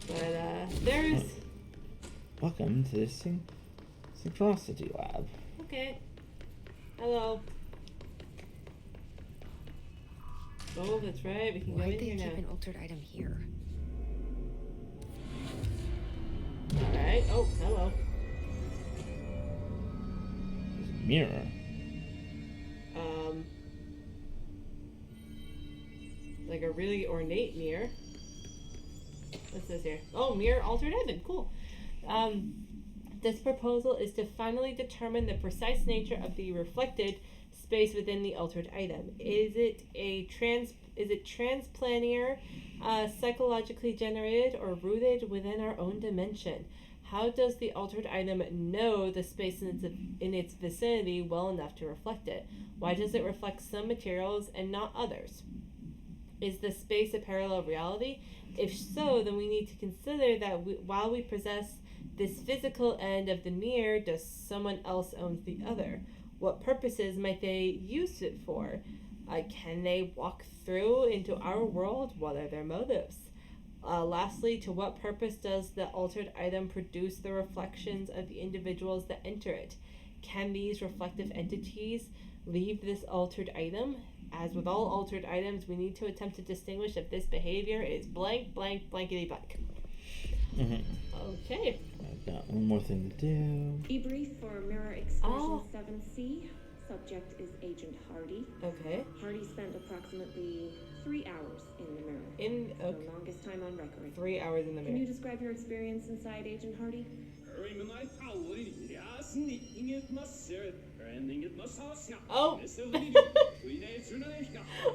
But there's... Welcome to the Synchronicity Lab. Okay. Hello. Oh, that's right. We can go in Why'd they here keep now. an altered item here? Alright. Oh, hello. There's a mirror. Like a really ornate mirror. What's this here? Oh, mirror altered heaven. Cool. This proposal is to finally determine the precise nature of the reflected space within the altered item. Is it transplanar, psychologically generated, or rooted within our own dimension? How does the altered item know the space in its vicinity well enough to reflect it? Why does it reflect some materials and not others? Is the space a parallel reality? If so, then we need to consider that while we possess this physical end of the mirror, does someone else own the other? What purposes might they use it for? Can they walk through into our world? What are their motives? Lastly, to what purpose does the altered item produce the reflections of the individuals that enter it? Can these reflective entities leave this altered item? As with all altered items, we need to attempt to distinguish if this behavior is blank, blank, blankety blank. Okay. I've got one more thing to do. Debrief for Mirror Excursion 7C. Subject is Agent Hardy. Okay. Hardy spent approximately 3 hours in the mirror. The longest time on record. 3 hours in the mirror. Can you describe your experience inside, Agent Hardy? Oh!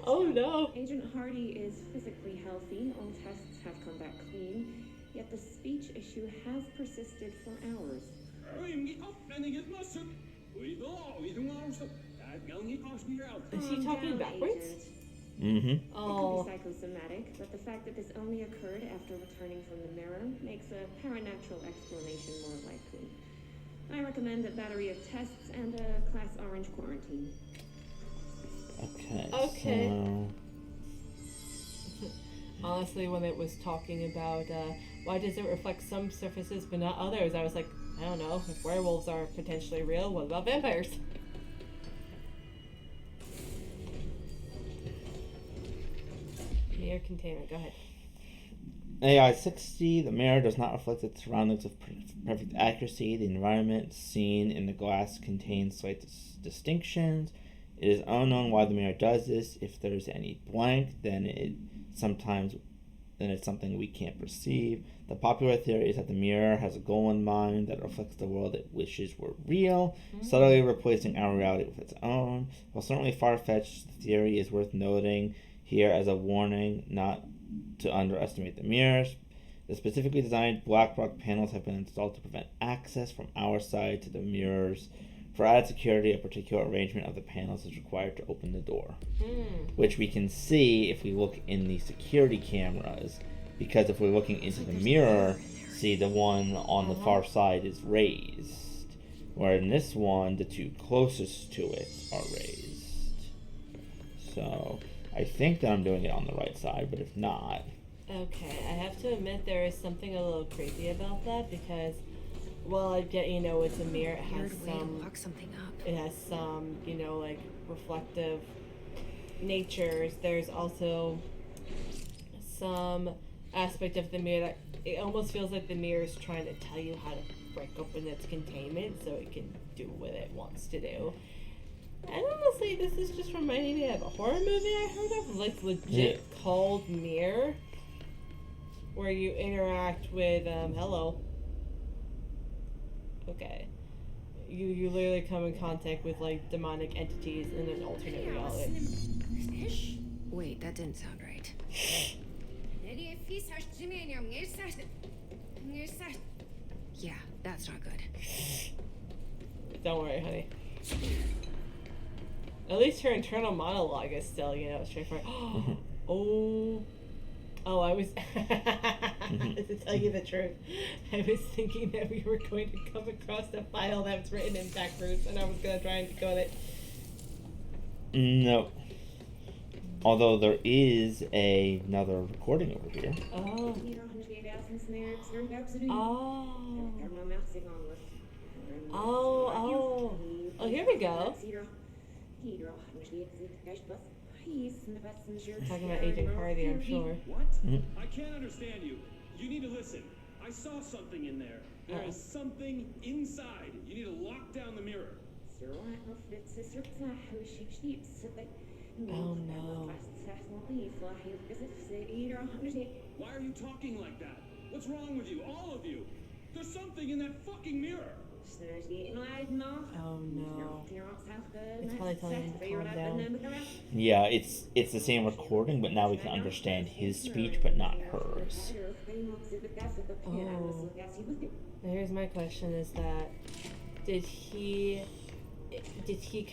Oh no! Agent Hardy is physically healthy. All tests have come back clean. Yet the speech issue has persisted for hours. Is he talking backwards? Mm-hmm. Oh. It could be psychosomatic, but the fact that this only occurred after returning from the mirror makes a paranatural explanation more likely. I recommend a battery of tests and a class orange quarantine. Okay. So... Honestly, when it was talking about why does it reflect some surfaces but not others, I was like, I don't know. If werewolves are potentially real, what about vampires? Mirror containment, go ahead. AI 60, the mirror does not reflect its surroundings with perfect accuracy. The environment seen in the glass contains slight distinctions. It is unknown why the mirror does this. If there's any blank, then it's something we can't perceive. The popular theory is that the mirror has a goal in mind that reflects the world it wishes were real, subtly replacing our reality with its own. While certainly far-fetched, the theory is worth noting here as a warning not to underestimate the mirrors. The specifically designed black rock panels have been installed to prevent access from our side to the mirrors. For added security, a particular arrangement of the panels is required to open the door, which we can see if we look in the security cameras, because if we're looking into the mirror, see the one on the far side is raised, where in this one, the two closest to it are raised. So I think that I'm doing it on the right side, but if not... Okay, I have to admit there is something a little creepy about that, because, well, I get, it's a mirror, it has some, like, reflective natures. There's also some aspect of the mirror that it almost feels like the mirror is trying to tell you how to break open its containment so it can do what it wants to do. And honestly, this is just reminding me of a horror movie I heard of, like legit called Mirror, where you interact with, hello. Okay. You literally come in contact with, like, demonic entities in an alternate reality. Wait, that didn't sound right. Yeah, that's not good. Don't worry, honey. At least her internal monologue is still, straightforward. I was... to tell you the truth, I was thinking that we were going to come across a file that was written in backwards, and I was going to try and decode it. No. Although there is another recording over here. Oh. Oh. Oh, here we go. Talking about Agent Hardy, I'm sure. What? I can't understand you. You need to listen. I saw something in there. There is something inside. You need to lock down the mirror. Oh no. Why are you talking like that? What's wrong with you? All of you. There's something in that fucking mirror. Oh no. It's probably telling him to calm down. Yeah, it's the same recording, but now we can understand his speech, but not hers. Oh. Here's my question: is that did he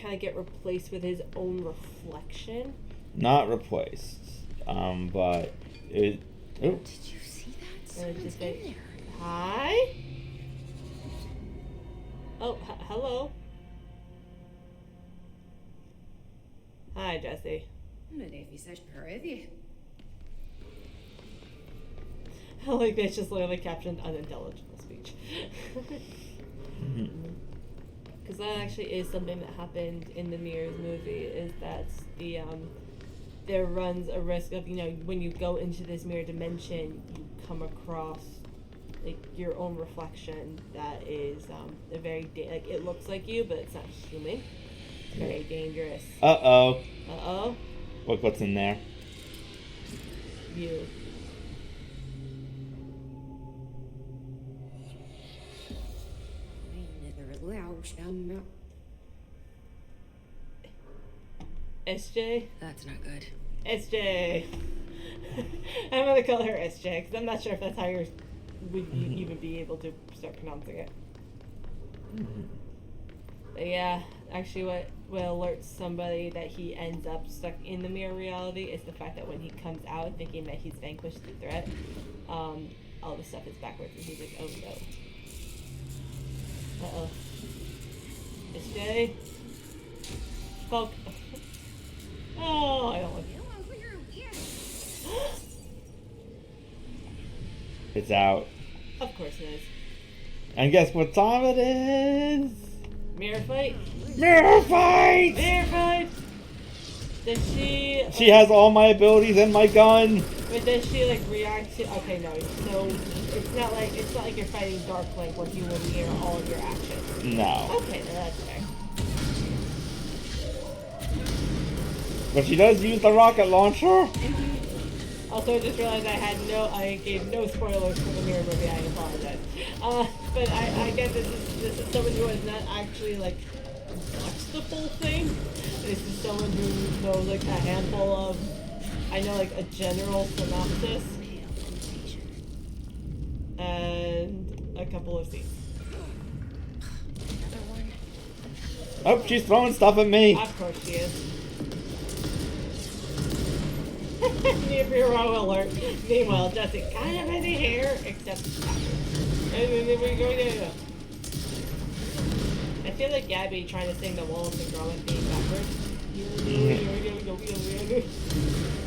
kind of get replaced with his own reflection? Not replaced, but it. Oh. Did you see that? Someone's Just in like, there. hi. Oh, hello. Hi, Jesse. I like they just literally captioned unintelligible speech. Because that actually is something that happened in the Mirrors movie, is that there runs a risk of, when you go into this mirror dimension, you come across like your own reflection that is a very it looks like you, but it's not human. It's very dangerous. Uh-oh. Uh-oh. Look what's in there. You. SJ? That's not good. SJ. I'm gonna call her SJ because I'm not sure if that's how you would even be able to start pronouncing it. But yeah, actually what alerts somebody that he ends up stuck in the mirror reality is the fact that when he comes out thinking that he's vanquished the threat, all the stuff is backwards and he's like, oh no. Uh-oh. SJ? Spoke. Oh, I don't like it. It's out. Of course it is. And guess what time it is? Mirror fight? Mirror fight! Mirror fight! Does she... She has all my abilities and my gun. But does she, react to... Okay, no. So, it's not like you're fighting Dark Link where he will mirror all of your actions. No. Okay, no, that's fair. But she does use the rocket launcher. Also, I just realized I gave no spoilers for the Mirror movie. I apologize. But I guess this is someone who has not actually watched the full thing. This is someone who knows a handful of, I know a general synopsis and a couple of scenes. Another one. Oh, she's throwing stuff at me. Of course she is. Hero alert. Meanwhile, Jesse kind of has a hair, except I feel like Gabby trying to sing the Wallace and Gromit theme backwards.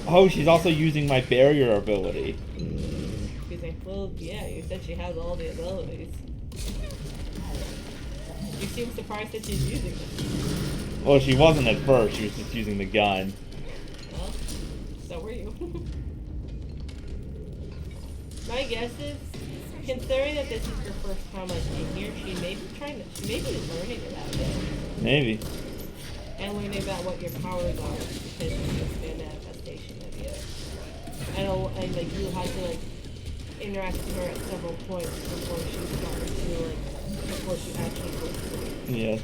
Oh, she's also using my barrier ability. Excuse me. Well, yeah, you said she has all the abilities. You seem surprised that she's using them. Well, she wasn't at first. She was just using the gun. Well, so were you. My guess is, considering that this is her first time in here, she may be learning about it. Maybe. And learning about what your powers are, because it's just been a manifestation of you. And you had to interact with her at several points before she started to before she actually goes through. Yeah.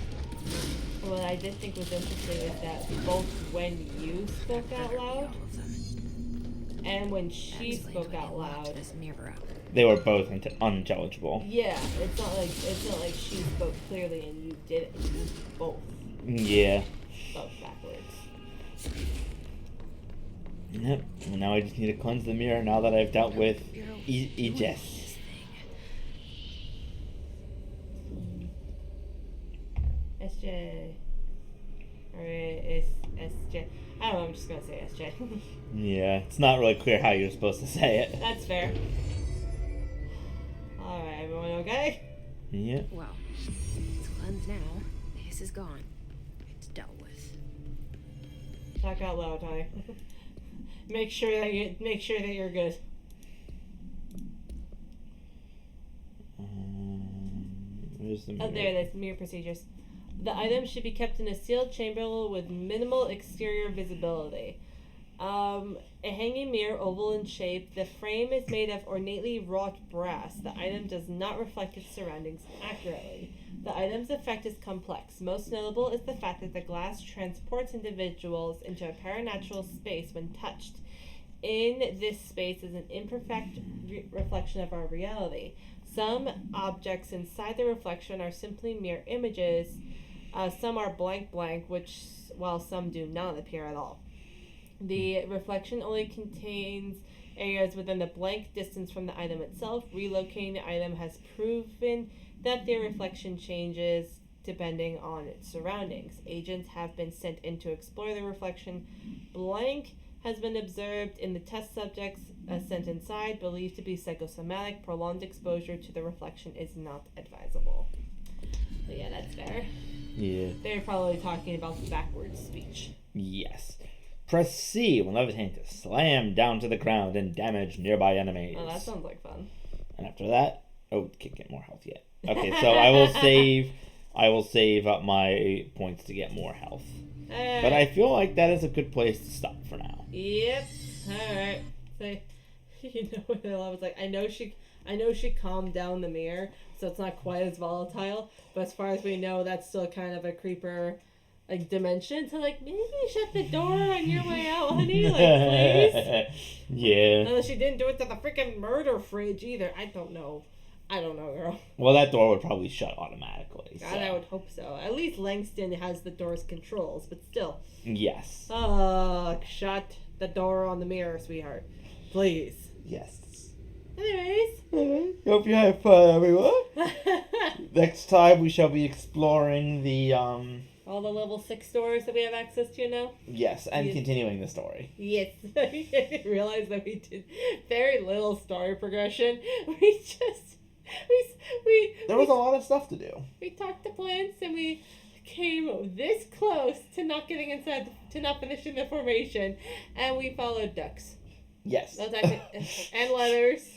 What I did think was interesting is that both when you spoke out loud and when she spoke out loud, This mirror up. They were both unintelligible. yeah, it's not like she spoke clearly and you didn't. You both Yeah. spoke backwards. Yep. Well, now I just need to cleanse the mirror now that I've dealt with Jess. SJ. Alright, it's SJ. I don't know, I'm just gonna say SJ. Yeah, it's not really clear how you're supposed to say it. That's fair. Alright, everyone okay? Yeah. Well, it's cleansed now. The hiss is gone. It's dealt with. Talk out loud, honey. Make sure that you're good. Where's the mirror? Oh, there it is. Mirror procedures. The item should be kept in a sealed chamber with minimal exterior visibility. A hanging mirror, oval in shape. The frame is made of ornately wrought brass. The item does not reflect its surroundings accurately. The item's effect is complex. Most notable is the fact that the glass transports individuals into a paranatural space when touched. In this space is an imperfect reflection of our reality. Some objects inside the reflection are simply mere images. Some are blank, while some do not appear at all. The reflection only contains areas within the blank distance from the item itself. Relocating the item has proven that the reflection changes depending on its surroundings. Agents have been sent in to explore the reflection. Blank has been observed in the test subjects sent inside, believed to be psychosomatic. Prolonged exposure to the reflection is not advisable. So yeah, that's fair. Yeah. They're probably talking about the backwards speech. Yes. Press C when levitating to slam down to the ground and damage nearby enemies. Oh, that sounds like fun. And after that, can't get more health yet. Okay, so I will save up my points to get more health. But I feel like that is a good place to stop for now. Yep. Alright. So, you know what I love? It's like, I know she calmed down the mirror, so it's not quite as volatile, but as far as we know, that's still kind of a creeper, like, dimension. So, like, maybe shut the door on your way out, honey. Like, please. Yeah. Unless she didn't do it to the freaking murder fridge either. I don't know, girl. Well, that door would probably shut automatically. So. God, I would hope so. At least Langston has the door's controls, but still. Yes. Shut the door on the mirror, sweetheart. Please. Yes. Anyways. Hope you have fun, everyone. Next time we shall be exploring the all the level 6 doors that we have access to now. Yes, and Yes. continuing the story. Yes. I didn't realize that we did very little story progression. We There was a lot of stuff to do. we talked to plants and we came this close to not getting inside, to not finishing the formation, and we followed ducks. Yes. Those actually, and leathers.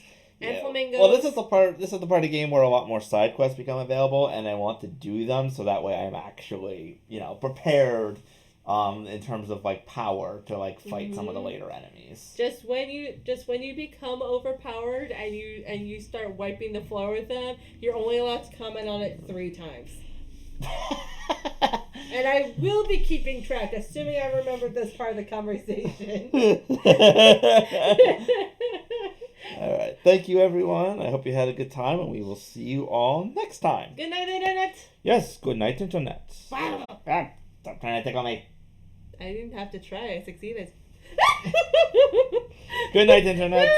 And flamingos. Well, this is the part of the game where a lot more side quests become available, and I want to do them so that way I'm actually, prepared in terms of like power to like fight some of the later enemies. Just when you become overpowered and you start wiping the floor with them, you're only allowed to comment on it 3 times. And I will be keeping track, assuming I remember this part of the conversation. All right. Thank you, everyone. I hope you had a good time, and we will see you all next time. Good night, Internet. Yes, good night, Internet. Wow. Stop trying to tickle me. I didn't have to try. I succeeded. Good night, Internet.